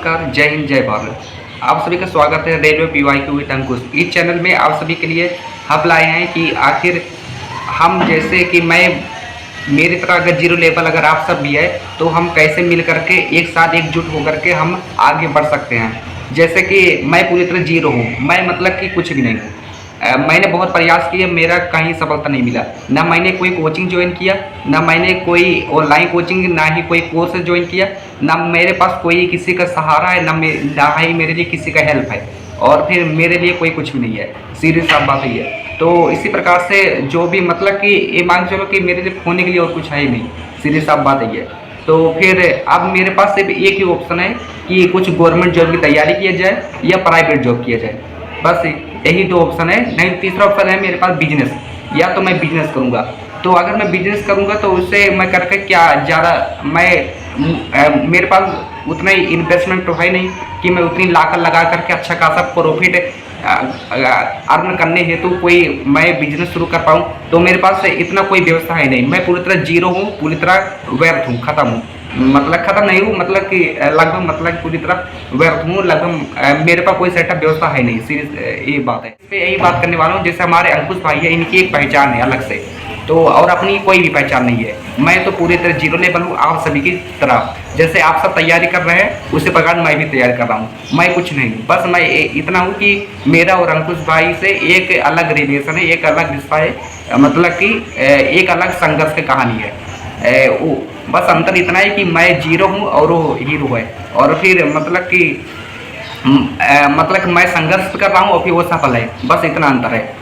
नमस्कार, जय हिंद, जय भारत। आप सभी का स्वागत है रेलवे पीवाईक्यू विद अंकुश। इस चैनल में आप सभी के लिए हम लाए हैं कि आखिर हम जैसे कि मैं मेरी तरह अगर जीरो लेवल अगर आप सब भी है तो हम कैसे मिल करके एक साथ एकजुट होकर के हम आगे बढ़ सकते हैं। जैसे कि मैं पूरी तरह जीरो हूँ, मैं मतलब कि कुछ भी नहीं हूँ। मैंने बहुत प्रयास किए, मेरा कहीं सफलता नहीं मिला। ना मैंने कोई कोचिंग ज्वाइन किया, ना मैंने कोई ऑनलाइन कोचिंग, ना ही कोई कोर्स ज्वाइन किया, ना मेरे पास कोई किसी का सहारा है, ना ही मेरे लिए किसी का हेल्प है, और फिर मेरे लिए कोई कुछ भी नहीं है। सीधी साफ बात ही है। तो इसी प्रकार से जो भी मतलब कि ये मान चलो कि मेरे लिए होने के लिए और कुछ है ही नहीं। सीधी साफ बात है ये। तो फिर अब मेरे पास सिर्फ एक ही ऑप्शन है कि कुछ गवर्नमेंट जॉब की तैयारी किया जाए या प्राइवेट जॉब किया जाए। बस यही दो ऑप्शन है। नहीं, तीसरा ऑप्शन है मेरे पास बिजनेस। या तो मैं बिजनेस करूँगा, तो अगर मैं बिजनेस करूँगा तो उससे मैं करके क्या ज़्यादा मेरे पास उतना ही इन्वेस्टमेंट तो है नहीं कि मैं उतनी लागत लगा करके अच्छा खासा प्रॉफिट अर्न करने हेतु कोई मैं बिजनेस शुरू कर पाऊँ। तो मेरे पास इतना कोई व्यवस्था है नहीं। मैं पूरी तरह जीरो हूँ, पूरी तरह व्यर्थ हूँ, खत्म हूँ। मतलब खत्म नहीं हूँ, मतलब कि लगभग मतलब पूरी तरह व्यर्थ हूँ। लगभग मेरे पास कोई सेटअप व्यवस्था है नहीं। सीरियस ये बात है। इस पर यही बात करने वाला हूँ। जैसे हमारे अंकुश भाई है, इनकी एक पहचान है अलग से, तो और अपनी कोई भी पहचान नहीं है। मैं तो पूरी तरह जीरो लेवल हूँ आप सभी की तरह। जैसे आप सब तैयारी कर रहे हैं उसी प्रकार मैं भी तैयारी कर रहा हूँ। मैं कुछ नहीं हूँ, बस मैं इतना हूँ कि मेरा और अंकुश भाई से एक अलग रिलेशन है, एक अलग रिश्ता है, मतलब कि एक अलग संघर्ष की कहानी है। बस अंतर इतना है कि मैं जीरो हूँ और वो हीरो है। और फिर मतलब कि मतलब मैं संघर्ष कर रहा हूँ और फिर वो सफल है। बस इतना अंतर है।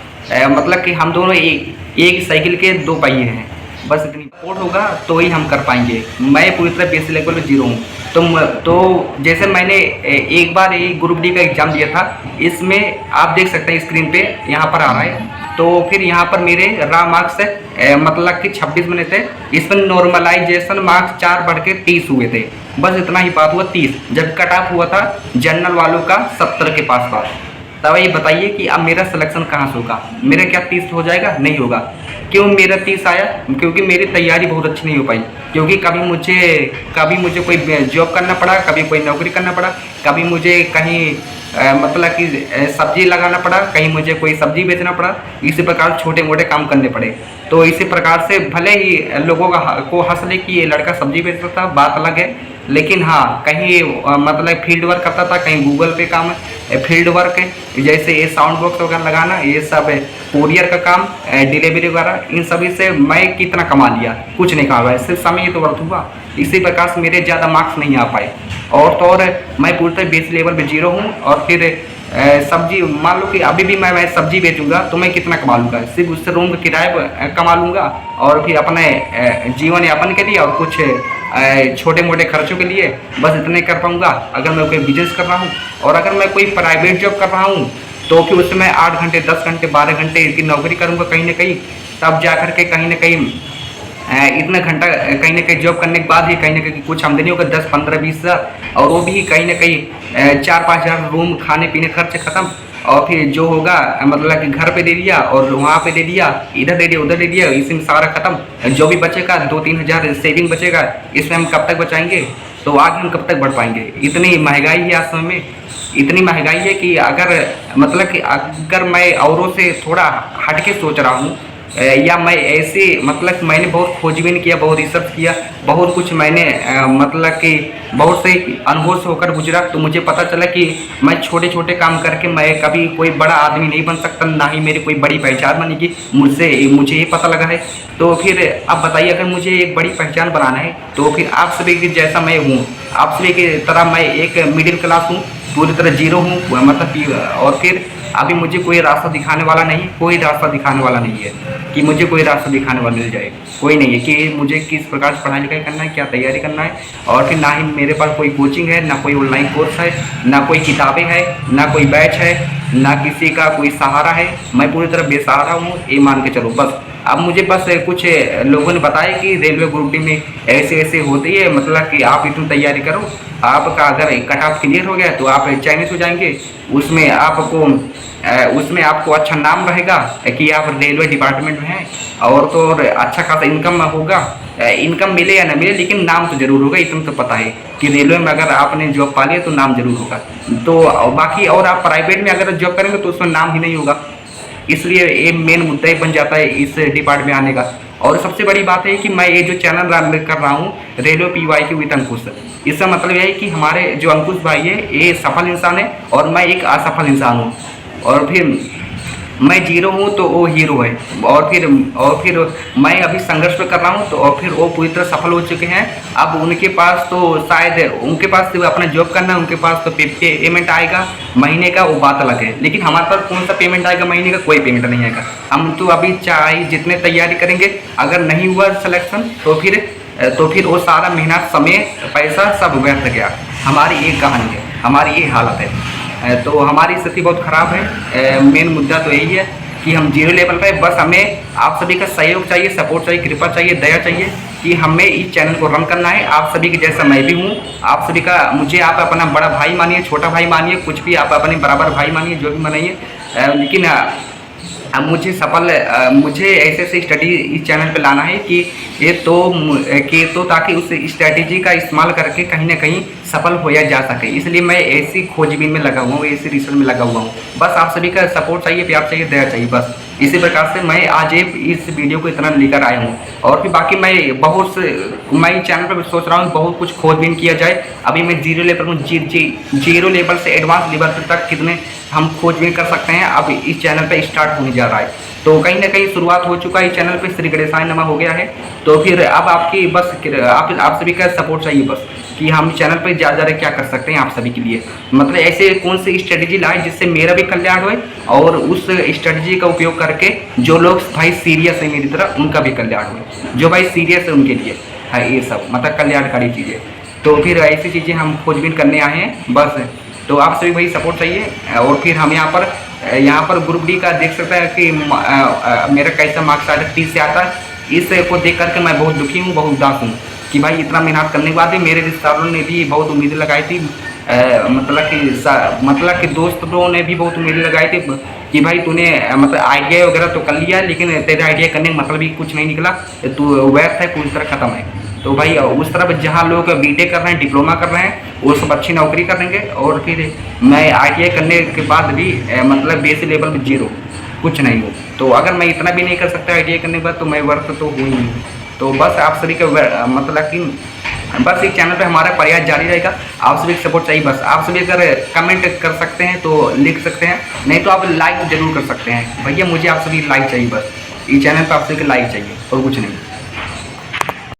मतलब कि हम दोनों एक साइकिल के दो पहिए हैं। बस इतनी सपोर्ट होगा तो ही हम कर पाएंगे। मैं पूरी तरह बेसिक लेवल पे जीरो हूँ। तो जैसे मैंने एक बार ये ग्रुप डी का एग्ज़ाम दिया था, इसमें आप देख सकते हैं स्क्रीन पे यहाँ पर आ रहा है। तो फिर यहाँ पर मेरे रा मार्क्स मतलब कि 26 बने थे। इसमें नॉर्मलाइजेशन मार्क्स 4 बढ़ के 30 हुए थे। बस इतना ही बात हुआ 30, जब कट ऑफ हुआ था जनरल वालों का 70 के पास पास। तब ये बताइए कि अब मेरा सिलेक्शन कहाँ से होगा? मेरा क्या 30 हो जाएगा? नहीं होगा। क्यों मेरा 30 आया? क्योंकि मेरी तैयारी बहुत अच्छी नहीं हो पाई। क्योंकि कभी मुझे कोई जॉब करना पड़ा, कभी कोई नौकरी करना पड़ा, कभी मुझे कहीं मतलब कि सब्जी लगाना पड़ा, कहीं मुझे कोई सब्जी बेचना पड़ा। इसी प्रकार छोटे मोटे काम करने पड़े। तो इसी प्रकार से भले ही लोगों को हंस ले कि ये लड़का सब्जी बेचता था, बात अलग है, लेकिन हाँ कहीं मतलब फील्ड वर्क करता था, कहीं गूगल पे काम फील्ड वर्क है, जैसे ये साउंड बॉक्स वगैरह लगाना, ये सब कोरियर का काम, डिलीवरी वगैरह, इन सभी से मैं कितना कमा लिया? कुछ नहीं कमा पाया, सिर्फ समय ही तो वर्थ हुआ। इसी प्रकार से मेरे ज़्यादा मार्क्स नहीं आ पाए। और तो और मैं पूरी तरह बेस लेवल पे जीरो हूँ। और फिर सब्जी, मान लो कि अभी भी मैं सब्जी बेचूंगा तो मैं कितना कमा लूँगा? सिर्फ उससे रूम का किराया कमा लूँगा और फिर अपने जीवन यापन के लिए और कुछ छोटे मोटे खर्चों के लिए बस इतने कर पाऊँगा अगर मैं कोई बिजनेस कर रहा हूँ। और अगर मैं कोई प्राइवेट जॉब कर रहा हूँ तो फिर उसमें 8 घंटे, 10 घंटे, 12 घंटे की नौकरी करूँगा कहीं ना कहीं। तब जा कर के कहीं ना कहीं इतना घंटा कहीं ना कहीं जॉब करने के बाद ही कहीं ना कहीं कुछ आमदनी होगा, 10, 15, 20 हज़ार। और वो भी कहीं ना कहीं 4-5 हज़ार रूम खाने पीने खर्च खत्म। और फिर जो होगा मतलब कि घर पे दे दिया और वहाँ पे दे दिया, इधर दे दिया, उधर दे दिया, इसी में सारा खत्म। जो भी बचेगा 2-3 हज़ार सेविंग बचेगा, इसमें हम कब तक बचाएंगे? तो आगे हम कब तक बढ़ पाएंगे? इतनी महंगाई है आज समय में, इतनी महंगाई है कि अगर मैं औरों से थोड़ा हट के सोच रहा हूँ, या मैं ऐसे मतलब मैंने बहुत खोजबीन किया, बहुत रिसर्च किया, बहुत कुछ मैंने मतलब कि बहुत से अनुभव से होकर गुजरा, तो मुझे पता चला कि मैं छोटे छोटे काम करके मैं कभी कोई बड़ा आदमी नहीं बन सकता, ना ही मेरी कोई बड़ी पहचान बनेगी। मुझे ये पता लगा है। तो फिर अब बताइए, अगर मुझे एक बड़ी पहचान बनाना है तो फिर आप सभी की जैसा मैं हूँ, आप सभी की तरह मैं एक मिडिल क्लास हूँ, पूरी तरह जीरो हूँ मतलब। और फिर अभी मुझे कोई रास्ता दिखाने वाला नहीं, कोई रास्ता दिखाने वाला नहीं है कि मुझे कोई रास्ता दिखाने वाला मिल जाए। कोई नहीं है कि मुझे किस प्रकार से पढ़ाई लिखाई करना है, क्या तैयारी करना है। और फिर ना ही मेरे पास कोई कोचिंग है, ना कोई ऑनलाइन कोर्स है, ना कोई किताबें है, ना कोई बैच है, ना किसी का कोई सहारा है। मैं पूरी तरह बेसहारा हूँ, ये मान के चलो। बस अब मुझे बस कुछ लोगों ने बताया कि रेलवे ग्रुप डी में ऐसे ऐसे होती है, मतलब कि आप इतनी तैयारी करो, आपका अगर कट ऑफ क्लियर हो गया तो आप चयनित हो जाएंगे। उसमें आपको अच्छा नाम रहेगा कि आप रेलवे डिपार्टमेंट में हैं, और तो और अच्छा खासा इनकम होगा। इनकम मिले या ना मिले, लेकिन नाम तो जरूर होगा, इतना तो पता है कि रेलवे में अगर आपने जॉब पा लिया तो नाम जरूर होगा। तो बाकी और आप प्राइवेट में अगर जॉब करेंगे तो उसमें नाम ही नहीं होगा, इसलिए ये मेन मुद्दा ही बन जाता है इस डिपार्टमेंट में आने का। और सबसे बड़ी बात है कि मैं ये जो चैनल रन कर रहा हूँ रेलवे PYQ विद अंकुश, इसका मतलब यह है कि हमारे जो अंकुश भाई है ये सफल इंसान है और मैं एक असफल इंसान हूँ, और फिर मैं जीरो हूँ तो वो हीरो है, और फिर मैं अभी संघर्ष में कर रहा हूँ, तो और फिर वो पूरी तरह सफल हो चुके हैं। अब उनके पास तो शायद उनके पास तो अपना जॉब करना है, उनके पास तो पेमेंट आएगा महीने का, वो बात अलग है। लेकिन हमारे पास कौन सा पेमेंट आएगा महीने का? कोई पेमेंट नहीं आएगा। हम तो अभी चाहे जितने तैयारी करेंगे, अगर नहीं हुआ सिलेक्शन तो फिर वो सारा मेहनत, समय, पैसा सब व्यर्थ गया। हमारी एक कहानी है, हमारी ये हालत है। तो हमारी स्थिति बहुत ख़राब है। मेन मुद्दा तो यही है कि हम जीरो लेवल पे, बस हमें आप सभी का सहयोग चाहिए, सपोर्ट चाहिए, कृपा चाहिए, दया चाहिए कि हमें इस चैनल को रन करना है। आप सभी के जैसा मैं भी हूँ, आप सभी का, मुझे आप अपना बड़ा भाई मानिए, छोटा भाई मानिए, कुछ भी आप अपने बराबर भाई मानिए, जो भी मानिए, लेकिन अब मुझे ऐसे स्टडी इस चैनल पे लाना है कि ताकि उस स्ट्रेटेजी का इस्तेमाल करके कहीं ना कहीं सफल होया जा सके। इसलिए मैं ऐसी खोजबीन में लगा हुआ हूँ, ऐसी रिसर्च में लगा हुआ हूँ। बस आप सभी का सपोर्ट चाहिए, प्यार चाहिए, दया चाहिए, बस इसी प्रकार से मैं आज इस वीडियो को इतना लेकर आया हूँ। और फिर बाकी मैं इस चैनल पर सोच रहा हूँ बहुत कुछ खोजबीन किया जाए। अभी मैं जीरो लेवल हूँ, जीरो लेवल से एडवांस लेवल तक कितने हम खोजबीन कर सकते हैं, अब इस चैनल पे स्टार्ट होने जा रहा है। तो कहीं ना कहीं शुरुआत हो चुका है इस चैनल पे, श्री गणेशाय नमः हो गया है। तो फिर अब आपकी बस आप सभी का सपोर्ट चाहिए, बस कि हम चैनल पे ज़्यादा क्या कर सकते हैं आप सभी के लिए। मतलब ऐसे कौन सी स्ट्रेटेजी लाए जिससे मेरा भी कल्याण होए, और उस स्ट्रेटेजी का उपयोग करके जो लोग भाई सीरियस है मेरी तरह उनका भी कल्याण होए, जो भाई सीरियस है उनके लिए है ये सब, मतलब कल्याणकारी चीज़ें। तो फिर ऐसी चीज़ें हम खोजबीन करने आए हैं बस। तो आप सभी भाई सपोर्ट चाहिए। और फिर हम यहाँ पर ग्रुप डी का देख सकते हैं कि मेरा कैसा मार्क्स आता है, 30 से आता है। इसको देख करके मैं बहुत दुखी हूँ, बहुत उदास हूँ कि भाई इतना मेहनत करने के बाद भी मेरे रिश्तेदारों ने भी बहुत उम्मीदें लगाई थी, मतलब कि दोस्तों ने भी बहुत उम्मीदें लगाई थी कि भाई तूने मतलब ITI वगैरह तो कर लिया, लेकिन तेरे ITI करने का मतलब भी कुछ नहीं निकला, तू व्यर्थ है, पूरी तरह खत्म है। तो भाई उस तरफ जहाँ लोग BTech कर रहे हैं, डिप्लोमा कर रहे हैं, वो सब अच्छी नौकरी करेंगे, और फिर मैं ITI करने के बाद भी मतलब बेसिक लेवल में जीरो, कुछ नहीं हो। तो अगर मैं इतना भी नहीं कर सकता ITI करने के बाद, तो मैं वर्थ तो हूँ ही। तो बस आप सभी का मतलब कि बस इस चैनल पे हमारा प्रयास जारी रहेगा। आप सभी सपोर्ट चाहिए, बस आप सभी अगर कमेंट कर सकते हैं तो लिख सकते हैं, नहीं तो आप लाइक जरूर कर सकते हैं। भैया मुझे आप सभी लाइक चाहिए, बस इस चैनल पर आप सभी लाइक चाहिए और कुछ नहीं।